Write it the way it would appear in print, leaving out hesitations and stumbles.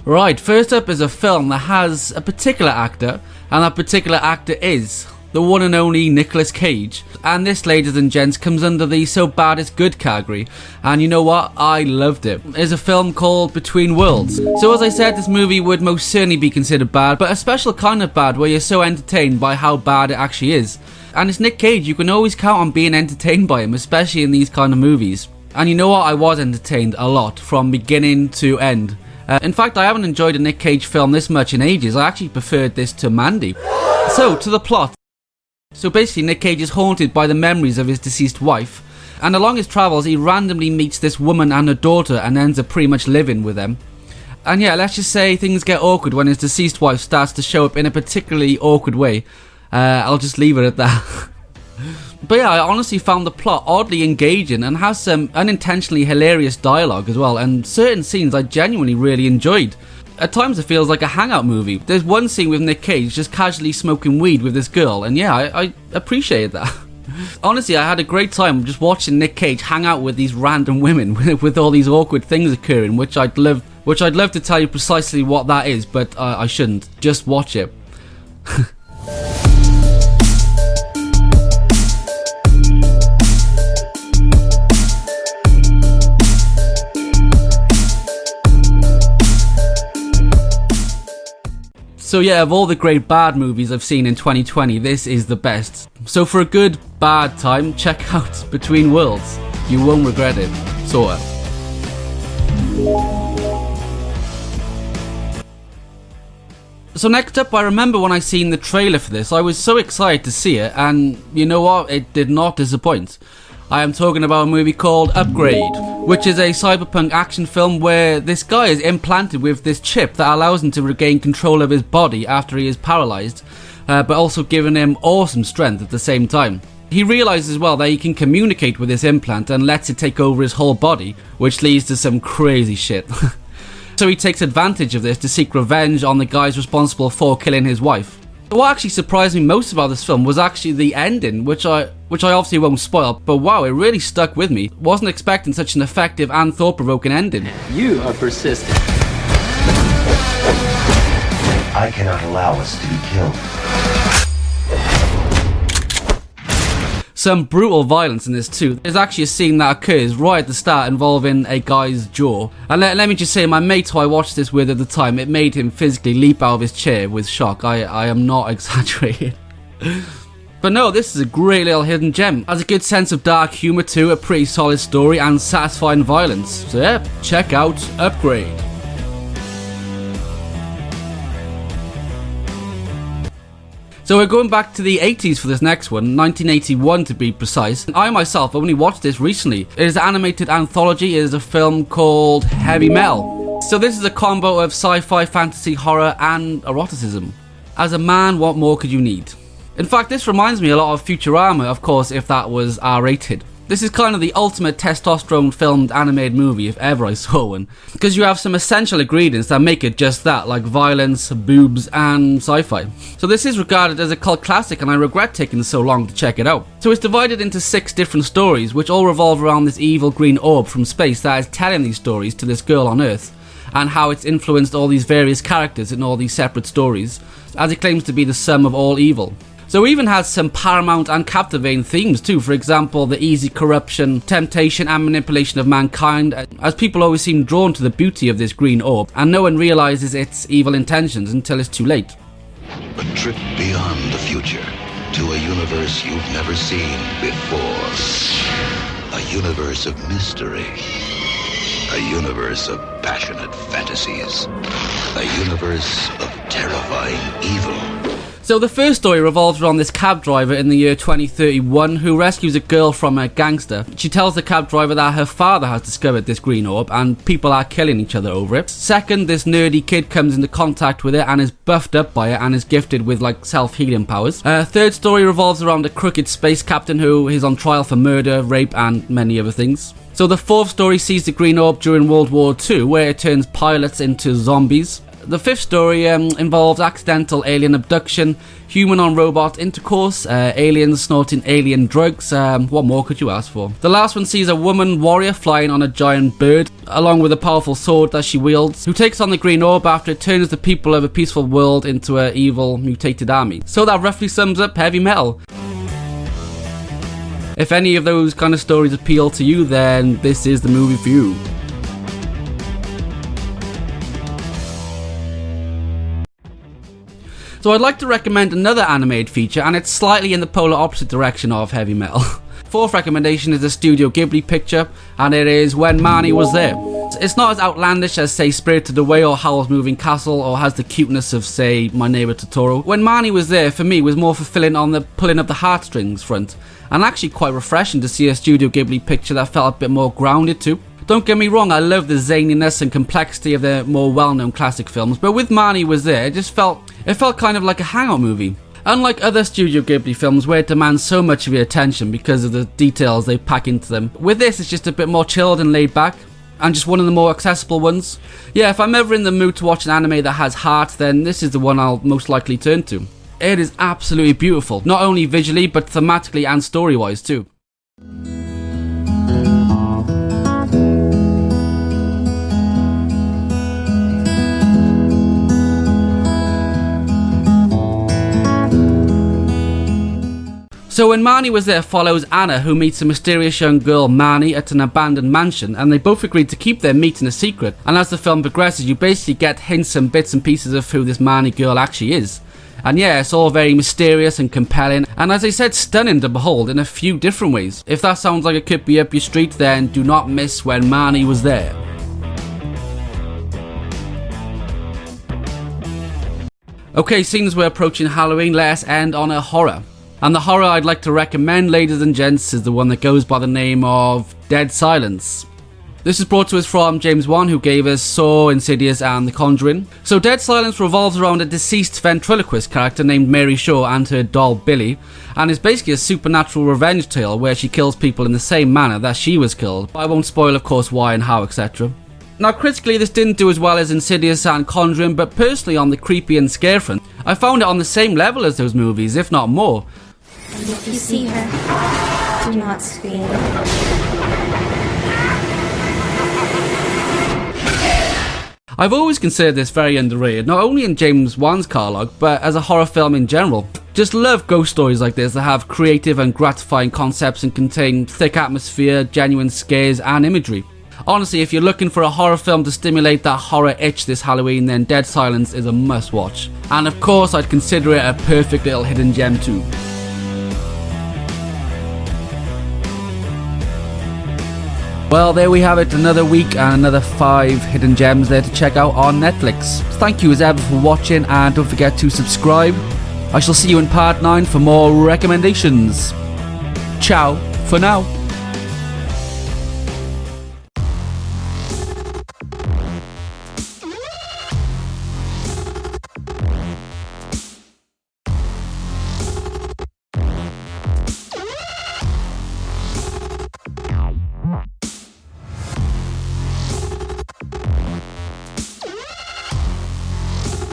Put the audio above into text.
Right, first up is a film that has a particular actor, and that particular actor is the one and only Nicolas Cage. And this, ladies and gents, comes under the so bad it's good category. And you know what? I loved it. It's a film called Between Worlds. So as I said, this movie would most certainly be considered bad, but a special kind of bad where you're so entertained by how bad it actually is. And it's Nick Cage, you can always count on being entertained by him, especially in these kind of movies. And you know what? I was entertained a lot, from beginning to end. In fact, I haven't enjoyed a Nick Cage film this much in ages. I actually preferred this to Mandy. So, to the plot. So basically, Nick Cage is haunted by the memories of his deceased wife, and along his travels he randomly meets this woman and her daughter and ends up pretty much living with them. And yeah, let's just say things get awkward when his deceased wife starts to show up in a particularly awkward way. I'll just leave it at that. But yeah, I honestly found the plot oddly engaging and has some unintentionally hilarious dialogue as well, and certain scenes I genuinely really enjoyed. At times it feels like a hangout movie. There's one scene with Nick Cage just casually smoking weed with this girl, and yeah, I appreciated that. Honestly, I had a great time just watching Nick Cage hang out with these random women with all these awkward things occurring, which I'd love to tell you precisely what that is, but I shouldn't. Just watch it. So yeah, of all the great bad movies I've seen in 2020, this is the best. So for a good bad time, check out Between Worlds. You won't regret it. Sorta. So next up, I remember when I seen the trailer for this, I was so excited to see it, and you know what? It did not disappoint. I am talking about a movie called Upgrade, which is a cyberpunk action film where this guy is implanted with this chip that allows him to regain control of his body after he is paralyzed, but also giving him awesome strength at the same time. He realizes as well that he can communicate with this implant and lets it take over his whole body, which leads to some crazy shit. So he takes advantage of this to seek revenge on the guys responsible for killing his wife. What actually surprised me most about this film was actually the ending, which I obviously won't spoil, but wow, it really stuck with me. Wasn't expecting such an effective and thought-provoking ending. You are persistent. I cannot allow us to be killed. Some brutal violence in this too. There's actually a scene that occurs right at the start involving a guy's jaw. And let me just say, my mate who I watched this with at the time, it made him physically leap out of his chair with shock. I am not exaggerating. But no, this is a great little hidden gem. Has a good sense of dark humour too, a pretty solid story and satisfying violence. So yeah, check out Upgrade. So we're going back to the 80s for this next one, 1981 to be precise. I myself only watched this recently. It is an animated anthology. It is a film called Heavy Metal. So this is a combo of sci-fi, fantasy, horror and eroticism. As a man, what more could you need? In fact, this reminds me a lot of Futurama, of course, if that was R-rated. This is kind of the ultimate testosterone filmed animated movie if ever I saw one, because you have some essential ingredients that make it just that, like violence, boobs and sci-fi. So this is regarded as a cult classic and I regret taking so long to check it out. So it's divided into 6 different stories which all revolve around this evil green orb from space that is telling these stories to this girl on Earth, and how it's influenced all these various characters in all these separate stories, as it claims to be the sum of all evil. So it even has some paramount and captivating themes too, for example the easy corruption, temptation and manipulation of mankind, as people always seem drawn to the beauty of this green orb, and no one realises its evil intentions until it's too late. A trip beyond the future, to a universe you've never seen before. A universe of mystery. A universe of passionate fantasies. A universe of terrifying evil. So the first story revolves around this cab driver in the year 2031 who rescues a girl from a gangster. She tells the cab driver that her father has discovered this green orb and people are killing each other over it. Second, this nerdy kid comes into contact with it and is buffed up by it and is gifted with like self-healing powers. Third story revolves around a crooked space captain who is on trial for murder, rape and many other things. So the fourth story sees the green orb during World War II, where it turns pilots into zombies. The fifth story involves accidental alien abduction, human-on-robot intercourse, aliens snorting alien drugs. What more could you ask for? The last one sees a woman warrior flying on a giant bird, along with a powerful sword that she wields, who takes on the green orb after it turns the people of a peaceful world into an evil, mutated army. So that roughly sums up Heavy Metal. If any of those kind of stories appeal to you, then this is the movie for you. So I'd like to recommend another animated feature, and it's slightly in the polar opposite direction of Heavy Metal. Fourth recommendation is a Studio Ghibli picture, and it is When Marnie Was There. It's not as outlandish as, say, Spirited Away or Howl's Moving Castle, or has the cuteness of, say, My Neighbor Totoro. When Marnie Was There, for me, was more fulfilling on the pulling of the heartstrings front, and actually quite refreshing to see a Studio Ghibli picture that felt a bit more grounded too. Don't get me wrong, I love the zaniness and complexity of the more well-known classic films, but with Marnie Was There, it felt kind of like a hangout movie. Unlike other Studio Ghibli films where it demands so much of your attention because of the details they pack into them, with this it's just a bit more chilled and laid back, and just one of the more accessible ones. Yeah, if I'm ever in the mood to watch an anime that has heart, then this is the one I'll most likely turn to. It is absolutely beautiful, not only visually but thematically and story-wise too. So When Marnie Was There follows Anna, who meets a mysterious young girl, Marnie, at an abandoned mansion, and they both agreed to keep their meeting a secret. And as the film progresses, you basically get hints and bits and pieces of who this Marnie girl actually is. And yeah, it's all very mysterious and compelling, and as I said, stunning to behold in a few different ways. If that sounds like it could be up your street, then do not miss When Marnie Was There. Okay, seeing as we're approaching Halloween, let's end on a horror. And the horror I'd like to recommend, ladies and gents, is the one that goes by the name of Dead Silence. This is brought to us from James Wan, who gave us Saw, Insidious and The Conjuring. So Dead Silence revolves around a deceased ventriloquist character named Mary Shaw and her doll Billy, and is basically a supernatural revenge tale where she kills people in the same manner that she was killed. But I won't spoil, of course, why and how, etc. Now, critically, this didn't do as well as Insidious and Conjuring, but personally, on the creepy and scare front, I found it on the same level as those movies, if not more. And if you see her, do not scream. I've always considered this very underrated, not only in James Wan's catalogue, but as a horror film in general. Just love ghost stories like this that have creative and gratifying concepts and contain thick atmosphere, genuine scares and imagery. Honestly, if you're looking for a horror film to stimulate that horror itch this Halloween, then Dead Silence is a must watch. And of course, I'd consider it a perfect little hidden gem too. Well, there we have it, another week and another 5 hidden gems there to check out on Netflix. Thank you as ever for watching, and don't forget to subscribe. I shall see you in part 9 for more recommendations. Ciao for now.